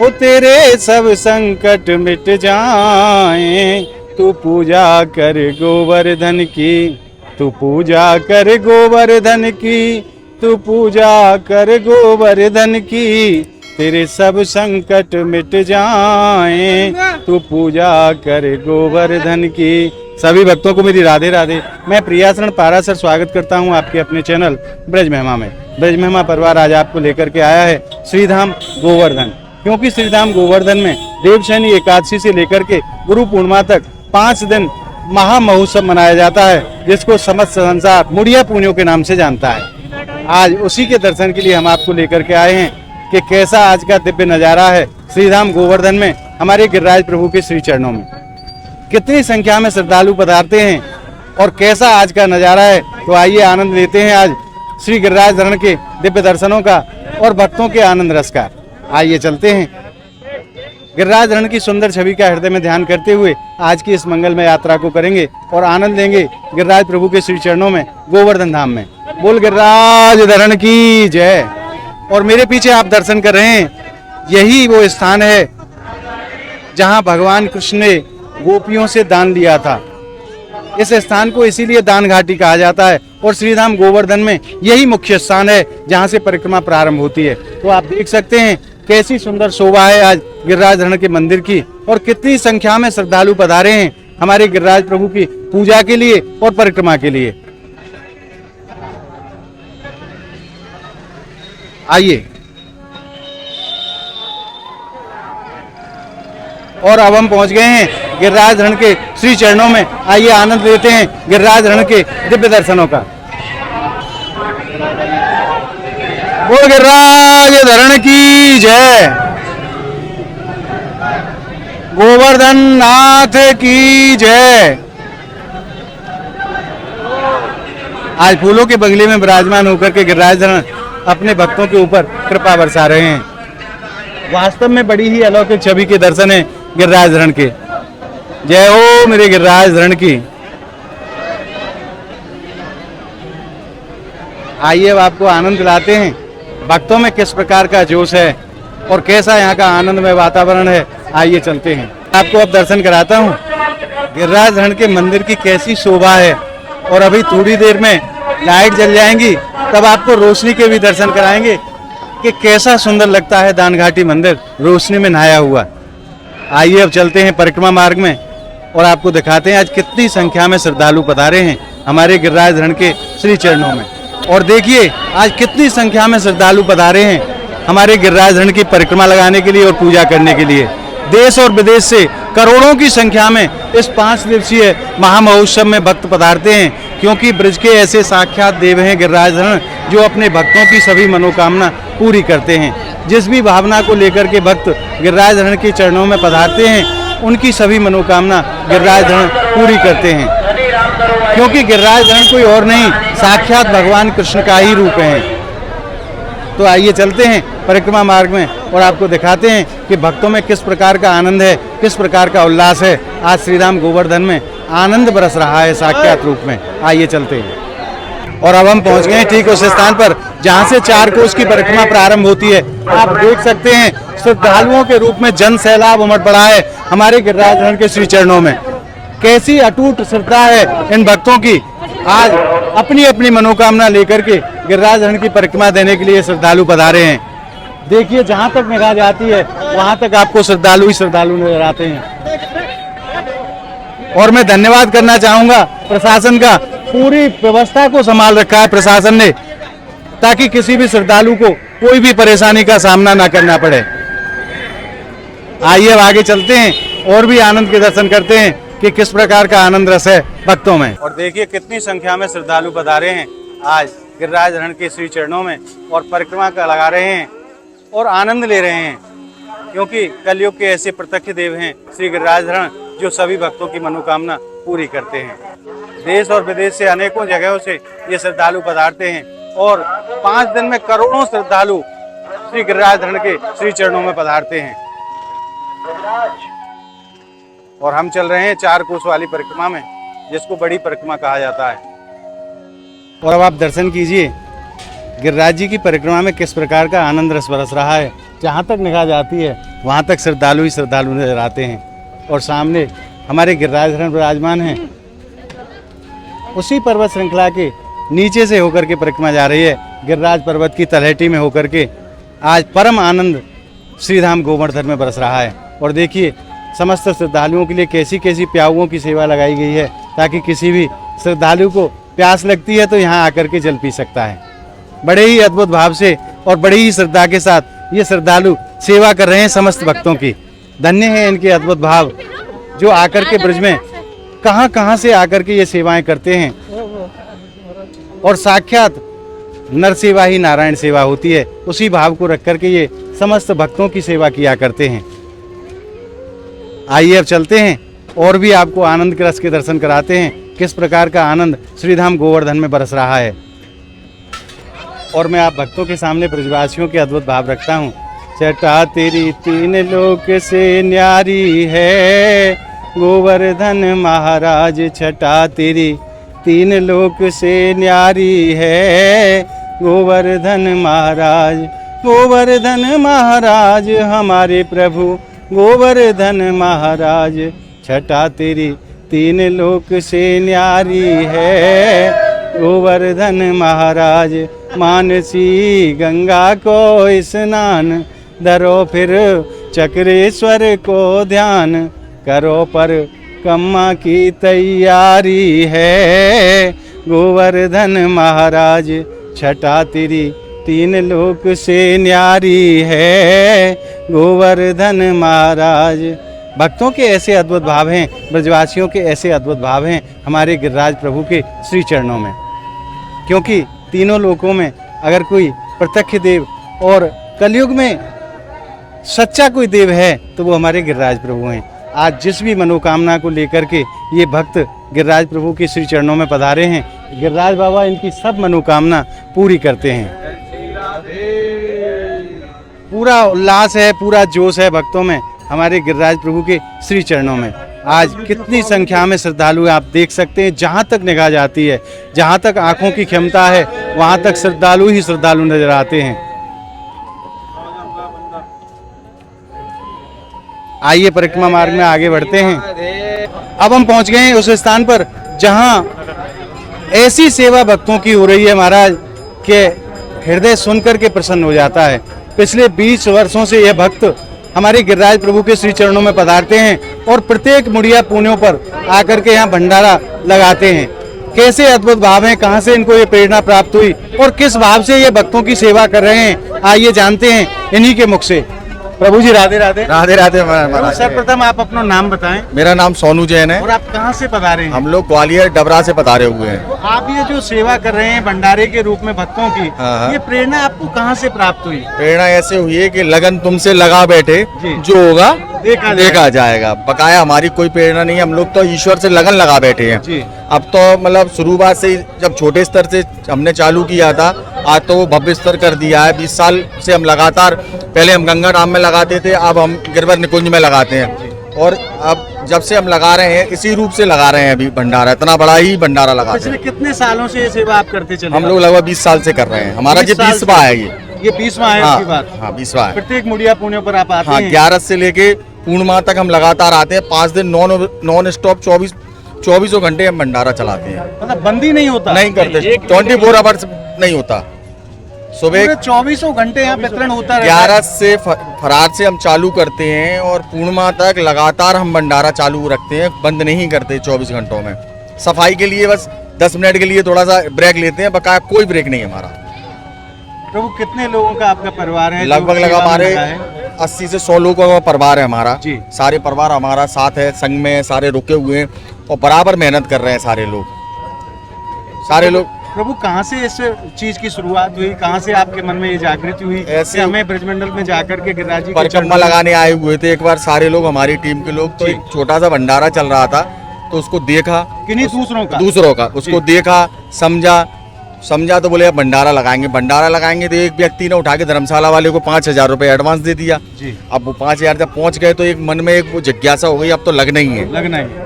वो तेरे सब संकट मिट जाएं, तू पूजा कर गोवर्धन की, तू पूजा कर गोवर्धन की, तू पूजा कर गोवर्धन की, तेरे सब संकट मिट जाएं, तू पूजा कर गोवर्धन की। सभी भक्तों को मेरी राधे राधे। मैं प्रियाशरण पाराशर स्वागत करता हूं आपके अपने चैनल ब्रज महिमा में। ब्रज महिमा परिवार आज आपको लेकर के आया है श्रीधाम गोवर्धन, क्योंकि श्रीधाम गोवर्धन में देवशयनी एकादशी से लेकर के गुरु पूर्णिमा तक 5 दिन महा महोत्सव मनाया जाता है, जिसको समस्त संसार मुड़िया पुण्यों के नाम से जानता है। आज उसी के दर्शन के लिए हम आपको लेकर के आए हैं कि कैसा आज का दिव्य नजारा है श्रीधाम गोवर्धन में, हमारे गिरिराज प्रभु के श्री चरणों में कितनी संख्या में श्रद्धालु पधारते हैं और कैसा आज का नजारा है। तो आइए आनंद लेते हैं आज श्री गिरिराज धरण के दिव्य दर्शनों का और भक्तों के आनंद रस का। आइए चलते हैं गिरिराज धरण की सुंदर छवि का हृदय में ध्यान करते हुए आज की इस मंगलमय यात्रा को करेंगे और आनंद लेंगे गिरिराज प्रभु के श्री चरणों में गोवर्धन धाम में। बोल गिरिराज धरण की जय। और मेरे पीछे आप दर्शन कर रहे हैं, यही वो स्थान है जहां भगवान कृष्ण ने गोपियों से दान लिया था। इस स्थान को इसीलिए दान घाटी कहा जाता है और श्रीधाम गोवर्धन में यही मुख्य स्थान है जहां से परिक्रमा प्रारंभ होती है। तो आप देख सकते हैं कैसी सुंदर शोभा है आज गिरिराज धरण के मंदिर की और कितनी संख्या में श्रद्धालु पधारे हैं हमारे गिरिराज प्रभु की पूजा के लिए और परिक्रमा के लिए। आइए और अब हम पहुंच गए हैं गिरिराज धरण के श्री चरणों में। आइए आनंद लेते हैं गिरिराज धरण के दिव्य दर्शनों का। बोल गिरिराज धरण की जय। गोवर्धन नाथ की जय। आज फूलों के बंगले में विराजमान होकर के गिरिराज धरण अपने भक्तों के ऊपर कृपा बरसा रहे हैं। वास्तव में बड़ी ही अलौकिक छवि के दर्शन है गिरिराज धरण के। जय हो मेरे गिरिराज धरण की। आइए अब आपको आनंद दिलाते हैं भक्तों में किस प्रकार का जोश है और कैसा यहाँ का आनंदमय वातावरण है। आइए चलते हैं, आपको अब दर्शन कराता हूँ गिरिराज धरण के मंदिर की कैसी शोभा है। और अभी थोड़ी देर में लाइट जल जाएंगी, तब आपको रोशनी के भी दर्शन कराएंगे कि कैसा सुंदर लगता है दान घाटी मंदिर रोशनी में नहाया हुआ। आइए अब चलते हैं परिक्रमा मार्ग में और आपको दिखाते हैं आज कितनी संख्या में श्रद्धालु पधारे हैं हमारे गिरिराज धरण के श्री चरणों में। और देखिए आज कितनी संख्या में श्रद्धालु पधारे हैं हमारे गिरिराज धरण की परिक्रमा लगाने के लिए और पूजा करने के लिए। देश और विदेश से करोड़ों की संख्या में इस 5 दिवसीय महामहोत्सव में भक्त पधारते हैं, क्योंकि ब्रज के ऐसे साक्षात देव हैं गिरिराज धरण जो अपने भक्तों की सभी मनोकामना पूरी करते हैं। जिस भी भावना को लेकर के भक्त गिरिराज धरण के चरणों में पधारते हैं, उनकी सभी मनोकामना गिरिराज धरण पूरी करते हैं, क्योंकि गिरिराज धरण कोई और नहीं, साक्षात भगवान कृष्ण का ही रूप है। तो आइए चलते हैं परिक्रमा मार्ग में और आपको दिखाते हैं कि भक्तों में किस प्रकार का आनंद है, किस प्रकार का उल्लास है। आज श्रीधाम गोवर्धन में आनंद बरस रहा है साक्षात रूप में। आइए चलते हैं और अब हम पहुंच गए हैं ठीक उस स्थान पर जहां से 4 कोस की परिक्रमा प्रारंभ होती है। आप देख सकते हैं श्रद्धालुओं के रूप में जन सैलाब उमड़ पड़ा है हमारे गिरिराज धरण के श्री चरणों में। कैसी अटूट श्रद्धा है इन भक्तों की। आज अपनी अपनी मनोकामना लेकर के गिरिराज धरण की परिक्रमा देने के लिए श्रद्धालु पधारे हैं। देखिए जहां तक निगाह जाती है वहां तक आपको श्रद्धालु ही श्रद्धालु नजर आते हैं। और मैं धन्यवाद करना चाहूंगा प्रशासन का, पूरी व्यवस्था को संभाल रखा है प्रशासन ने, ताकि किसी भी श्रद्धालु को कोई भी परेशानी का सामना ना करना पड़े। आइए अब आगे चलते हैं और भी आनंद के दर्शन करते हैं कि किस प्रकार का आनंद रस है भक्तों में। और देखिए कितनी संख्या में श्रद्धालु पधारे हैं आज गिरिराज धरण के श्री चरणों में और परिक्रमा का लगा रहे हैं और आनंद ले रहे हैं, क्योंकि कलयुग के ऐसे प्रत्यक्ष देव हैं श्री गिरिराज धरण जो सभी भक्तों की मनोकामना पूरी करते हैं। देश और विदेश से अनेकों जगहों से ये श्रद्धालु पधारते हैं और 5 दिन में करोड़ों श्रद्धालु श्री गिरिराज धरण के श्री चरणों में पधारते हैं। और हम चल रहे हैं 4 कोस वाली परिक्रमा में, जिसको बड़ी परिक्रमा कहा जाता है। और अब आप दर्शन कीजिए गिरिराज जी की परिक्रमा में किस प्रकार का आनंद रस बरस रहा है। जहाँ तक निगाह जाती है वहाँ तक श्रद्धालु ही श्रद्धालु नजर आते हैं। और सामने हमारे गिरिराज हरण विराजमान हैं। उसी पर्वत श्रृंखला के नीचे से होकर के परिक्रमा जा रही है। गिरिराज पर्वत की तलहटी में होकर के आज परम आनंद श्रीधाम गोवर्धन में बरस रहा है। और देखिए समस्त श्रद्धालुओं के लिए कैसी कैसी प्याऊओं की सेवा लगाई गई है, ताकि किसी भी श्रद्धालु को प्यास लगती है तो यहाँ आकर के जल पी सकता है। बड़े ही अद्भुत भाव से और बड़ी ही श्रद्धा के साथ ये श्रद्धालु सेवा कर रहे हैं समस्त भक्तों की। धन्य है इनके अद्भुत भाव, जो आकर के ब्रज में कहाँ कहाँ से आकर के ये सेवाएं करते हैं। और साक्षात नर सेवा ही नारायण सेवा होती है। उसी भाव को रख करके ये समस्त भक्तों की सेवा किया करते हैं। आइए अब चलते हैं और भी आपको आनंद के रस के दर्शन कराते हैं, किस प्रकार का आनंद श्रीधाम गोवर्धन में बरस रहा है। और मैं आप भक्तों के सामने ब्रजवासियों के अद्भुत भाव रखता हूँ। छटा तेरी तीन लोक से न्यारी है गोवर्धन महाराज, छटा तेरी तीन लोक से न्यारी है गोवर्धन महाराज। गोवर्धन महाराज हमारे प्रभु गोवर्धन महाराज, छटा तेरी तीन लोक से न्यारी है गोवर्धन महाराज। मानसी गंगा को स्नान धरो फिर चक्रेश्वर को ध्यान, करो पर कम्मा की तैयारी है गोवर्धन महाराज, छटा तेरी तीन लोक से न्यारी है गोवर्धन महाराज। भक्तों के ऐसे अद्भुत भाव हैं, ब्रजवासियों के ऐसे अद्भुत भाव हैं हमारे गिरिराज प्रभु के श्री चरणों में। क्योंकि तीनों लोकों में अगर कोई प्रत्यक्ष देव और कलयुग में सच्चा कोई देव है तो वो हमारे गिरिराज प्रभु हैं। आज जिस भी मनोकामना को लेकर के ये भक्त गिरिराज प्रभु के श्री चरणों में पधारे हैं, गिरिराज बाबा इनकी सब मनोकामना पूरी करते हैं। पूरा उल्लास है, पूरा जोश है भक्तों में हमारे गिरिराज प्रभु के श्री चरणों में। आज कितनी संख्या में श्रद्धालु आप देख सकते हैं। जहाँ तक निगाह जाती है, जहाँ तक आंखों की क्षमता है, वहाँ तक श्रद्धालु ही श्रद्धालु नजर आते हैं। आइए परिक्रमा मार्ग में आगे बढ़ते हैं। अब हम पहुँच गए हैं उस स्थान पर जहाँ ऐसी सेवा भक्तों की हो रही है महाराज के हृदय सुनकर के प्रसन्न हो जाता है। पिछले 20 वर्षों से यह भक्त हमारे गिरिराज प्रभु के श्री चरणों में पधारते हैं और प्रत्येक मुड़िया पुण्यों पर आकर के यहाँ भंडारा लगाते हैं। कैसे अद्भुत भाव हैं, कहाँ से इनको ये प्रेरणा प्राप्त हुई और किस भाव से ये भक्तों की सेवा कर रहे हैं, आइए जानते हैं इन्हीं के मुख से। प्रभु जी राधे राधे। राधे राधे महाराज। सर्वप्रथम आप अपना नाम बताएं। मेरा नाम सोनू जैन है। और आप कहाँ से पधारे हैं? हम लोग ग्वालियर डबरा से पधारे हुए हैं। तो आप ये जो सेवा कर रहे हैं भंडारे के रूप में भक्तों की, ये प्रेरणा आपको कहाँ से प्राप्त हुई? प्रेरणा ऐसे हुई है कि लगन तुमसे लगा बैठे, जो होगा देखा जाएगा। बकाया हमारी कोई प्रेरणा नहीं है, हम लोग तो ईश्वर से लगन लगा बैठे हैं। अब तो मतलब शुरुआत से जब छोटे स्तर से हमने चालू किया था, आज तो वो भव्य स्तर कर दिया है। 20 साल से हम लगातार, पहले हम गंगा धाम में लगाते थे, अब हम गिरवर निकुंज में लगाते हैं। और अब जब से हम लगा रहे हैं इसी रूप से लगा रहे हैं। अभी भंडारा इतना बड़ा ही भंडारा लगा। पिछले कितने सालों से ये सेवा आप करते चले? हम लोग लगभग 20 साल से कर रहे हैं। हमारा ये 20वां है। ये 20वां है आपकी बात? हाँ 20वां है। प्रत्येक मुड़िया पुण्यों पर आप आते हैं? 11 से लेके पूर्णिमा तक हम लगातार आते हैं। 5 दिन नॉन स्टॉप 24 घंटे हम भंडारा चलाते हैं। मतलब बंदी नहीं होता? नहीं करते, 24 आवर्स नहीं होता। सुबह 24 घंटे यहाँ वितरण होता है। 11 से फरार से हम चालू करते हैं और पूर्णिमा तक लगातार हम भंडारा चालू रखते हैं, बंद नहीं करते 24 घंटों में। सफाई के लिए बस 10 मिनट के लिए थोड़ा सा ब्रेक लेते हैं, बकाया कोई ब्रेक नहीं हमारा। प्रभु कितने लोगों का आपका परिवार है? लगभग हमारे 80 से 100 लोगों का परिवार है हमारा जी। सारे परिवार हमारा साथ है, संग में सारे रुके हुए हैं और बराबर मेहनत कर रहे हैं सारे लोग। प्रभु कहाँ से इस चीज की शुरुआत हुई, कहाँ से आपके मन में ये जागृति हुई? ऐसे हमें ब्रजमंडल में जाकर के गिरिराज जी परिक्रमा लगाने आए हुए थे एक बार सारे लोग, हमारी टीम के लोग। तो एक छोटा सा भंडारा चल रहा था तो उसको देखा, किन्हीं दूसरों का उसको देखा, समझा तो बोले अब भंडारा लगाएंगे। तो एक व्यक्ति ने उठा के धर्मशाला वाले को 5,000 रुपए एडवांस दे दिया जी। अब वो 5,000 जब पहुंच गए तो एक मन में एक वो जिज्ञासा हो गई, अब तो लगना ही है।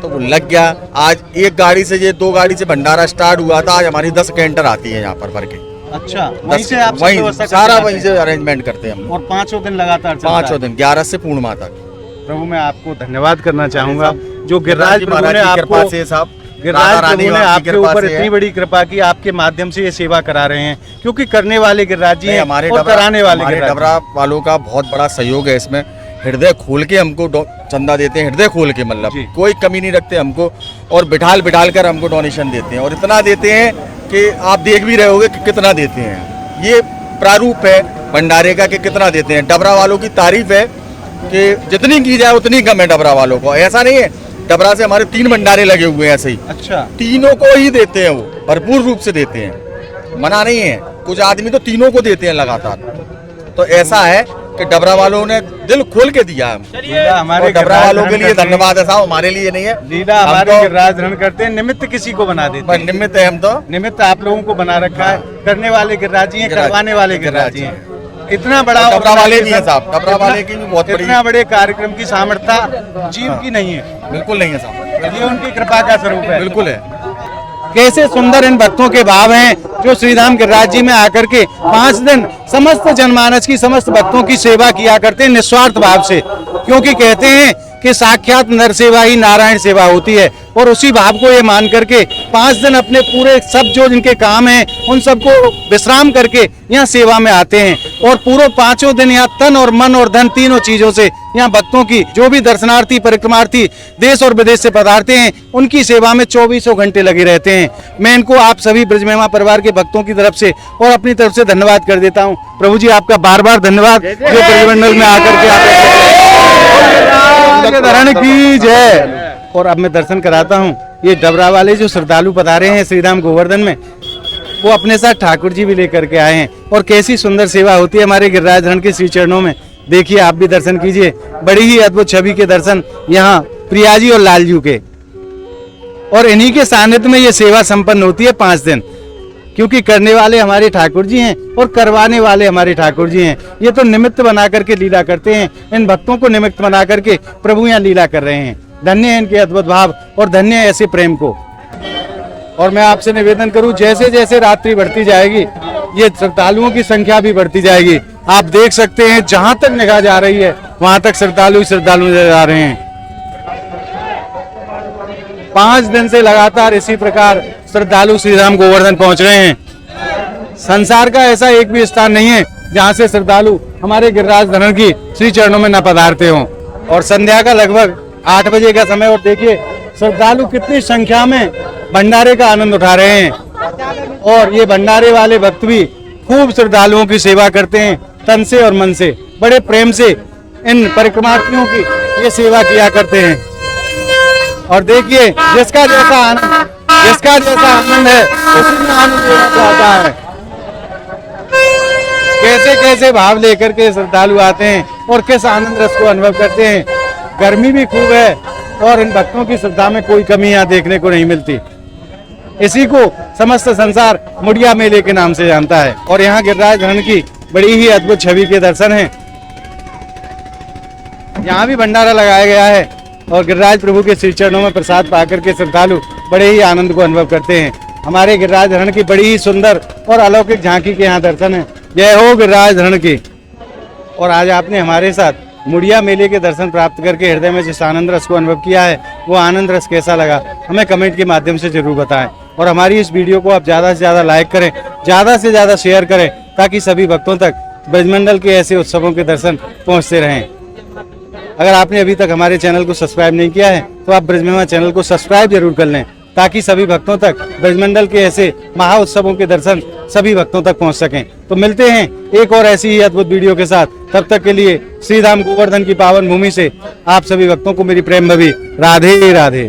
तो वो लग गया। आज एक गाड़ी से 2 गाड़ी से भंडारा स्टार्ट हुआ था, आज हमारी 10 कैंटर आती है यहाँ पर भर के। अच्छा, वहीं से आप सब वहीं व्यवस्था करके सारा जाते वहीं हैं? से अरेंजमेंट करते हैं हम। और 5 दिन लगातार चलता है? 5 दिन 11 से पूर्णिमा तक। प्रभु मैं आपको धन्यवाद करना चाहूंगा जो गिरिराज प्रभु महाराज ने की आपको कृपा से साहब, गिरिराज राधा रानी प्रभु ने की आपके कृपा ऊपर से इतनी है। बड़ी कृपा की, आपके माध्यम से ये सेवा करा रहे हैं, क्योंकि करने वाले गिरिराज जी नहीं, हैं हमारे और कराने वाले हमारे गिरिराज डबरा वालों का बहुत बड़ा सहयोग है इसमें। हृदय खोल के हमको चंदा देते हैं, हृदय खोल के, मतलब जी। कोई कमी नहीं रखते हमको, और बिठाल बिठाल कर हमको डोनेशन देते हैं, और इतना देते हैं कि आप देख भी रहे होगे कि कितना देते हैं। ये प्रारूप है भंडारे का कि कितना देते हैं। डबरा वालों की तारीफ है कि जितनी की जाए उतनी कम है डबरा वालों को। ऐसा नहीं है, डबरा से हमारे 3 भंडारे लगे हुए हैं ऐसे ही, अच्छा, तीनों को ही देते हैं, वो भरपूर रूप से देते हैं, मना नहीं है। कुछ आदमी तो तीनों को देते हैं लगातार। तो ऐसा है कि डबरा वालों ने दिल खोल के दिया है। लीला हमारे और डबरा गिरिराज वालों के धरण लिए करते हैं। धन्यवाद है साहब, हमारे लिए नहीं है। लीला हम हमारे तो गिरिराज धरण करते हैं, निमित्त किसी को बना देते हैं। निमित्त है हम तो। निमित्त आप लोगों को बना रखा है, करने वाले गिरिराज जी हैं, गिरिराज- करवाने वाले गिरिराज जी हैं। इतना बड़ा और डबरा वाले भी हैं organization, साहब, डबरा वाले की भी बहुत बड़ी, इतना बड़े कार्यक्रम की सामर्थ्यता जीव की नहीं है, बिल्कुल नहीं है साहब, ये उनकी कृपा का स्वरूप है। बिल्कुल है। कैसे सुंदर इन भक्तों के भाव हैं जो श्रीधाम गिरिराज जी में आकर के 5 दिन समस्त जनमानस की, समस्त भक्तों की सेवा किया करते हैं निस्वार्थ भाव से, क्योंकि कहते हैं कि साक्षात नर सेवा ही नारायण सेवा होती है। और उसी भाव को ये मान करके 5 दिन अपने पूरे सब जो जिनके काम हैं उन सबको विश्राम करके यहाँ सेवा में आते हैं, और पूरे 5 दिन यहाँ तन और मन और धन तीनों चीजों से यहाँ भक्तों की, जो भी दर्शनार्थी परिक्रमार्थी देश और विदेश से पधारते हैं, उनकी सेवा में 24 घंटे लगे रहते हैं। मैं इनको आप सभी ब्रजमेमा परिवार के भक्तों की तरफ से और अपनी तरफ से धन्यवाद कर देता हूँ। प्रभु जी आपका बार बार धन्यवाद जो ब्रजमंडल में आकर के आप धरण की जय। और अब मैं दर्शन कराता हूँ, ये डबरा वाले जो श्रद्धालु पधारे हैं श्रीधाम गोवर्धन में, वो अपने साथ ठाकुर जी भी लेकर के आए हैं, और कैसी सुंदर सेवा होती है हमारे गिरिराज धरण के श्री चरणों में। देखिए आप भी दर्शन कीजिए, बड़ी ही अद्भुत छवि के दर्शन यहाँ प्रिया जी और लालजू के, और इन्हीं के सानिध्य में ये सेवा संपन्न होती है 5 दिन, क्योंकि करने वाले हमारे ठाकुर जी हैं और करवाने वाले हमारे ठाकुर जी हैं। ये तो निमित्त बना करके लीला करते हैं, इन भक्तों को निमित्त बना करके प्रभु यहाँ लीला कर रहे हैं। धन्य है इनके अद्भुत भाव और धन्य है ऐसे प्रेम को। और मैं आपसे निवेदन करूं, जैसे जैसे रात्रि बढ़ती जाएगी ये श्रद्धालुओं की संख्या भी बढ़ती जाएगी। आप देख सकते हैं जहां तक निगाह जा रही है वहां तक श्रद्धालु नजर आ रहे हैं। 5 दिन से लगातार इसी प्रकार श्रद्धालु श्रीधाम गोवर्धन पहुंच रहे हैं। संसार का ऐसा एक भी स्थान नहीं है जहां से श्रद्धालु हमारे गिरिराज धरण की श्री चरणों में न पधारते हों। और संध्या का लगभग 8 बजे का समय, और देखिए श्रद्धालु कितनी संख्या में भंडारे का आनंद उठा रहे हैं, और ये भंडारे वाले भक्त भी खूब श्रद्धालुओं की सेवा करते हैं, तन से और मन से, बड़े प्रेम से इन परिक्रमार्थियों की ये सेवा किया करते हैं। और देखिए जिसका जैसा आनंद है उसी में आनंद लेना चाहता है। कैसे कैसे भाव लेकर के श्रद्धालु आते हैं और किस आनंद रस को अनुभव करते हैं। गर्मी भी खूब है और इन भक्तों की श्रद्धा में कोई कमी यहाँ देखने को नहीं मिलती। इसी को समस्त संसार मुड़िया मेले के नाम से जानता है। और यहाँ गिरिराज धरण की बड़ी ही अद्भुत छवि के दर्शन हैं। यहाँ भी भंडारा लगाया गया है और गिरिराज प्रभु के श्री चरणों में प्रसाद पाकर के श्रद्धालु बड़े ही आनंद को अनुभव करते हैं। हमारे गिरिराज धरण की बड़ी ही सुंदर और अलौकिक झांकी के यहाँ दर्शन है। जय हो गिरिराज धरण की। और आज आपने हमारे साथ मुड़िया मेले के दर्शन प्राप्त करके हृदय में जिस आनंद रस को अनुभव किया है, वो आनंद रस कैसा लगा हमें कमेंट के माध्यम से जरूर बताएं। और हमारी इस वीडियो को आप ज़्यादा से ज़्यादा लाइक करें, ज़्यादा से ज़्यादा शेयर करें, ताकि सभी भक्तों तक ब्रजमंडल के ऐसे उत्सवों के दर्शन पहुँचते रहें। अगर आपने अभी तक हमारे चैनल को सब्सक्राइब नहीं किया है तो आप ब्रजमेमा चैनल को सब्सक्राइब जरूर कर लें, ताकि सभी भक्तों तक ब्रजमंडल के ऐसे महा उत्सवों के दर्शन सभी भक्तों तक पहुंच सकें। तो मिलते हैं एक और ऐसी ही अद्भुत वीडियो के साथ। तब तक के लिए श्रीधाम गोवर्धन की पावन भूमि से आप सभी भक्तों को मेरी प्रेम भरी राधे राधे।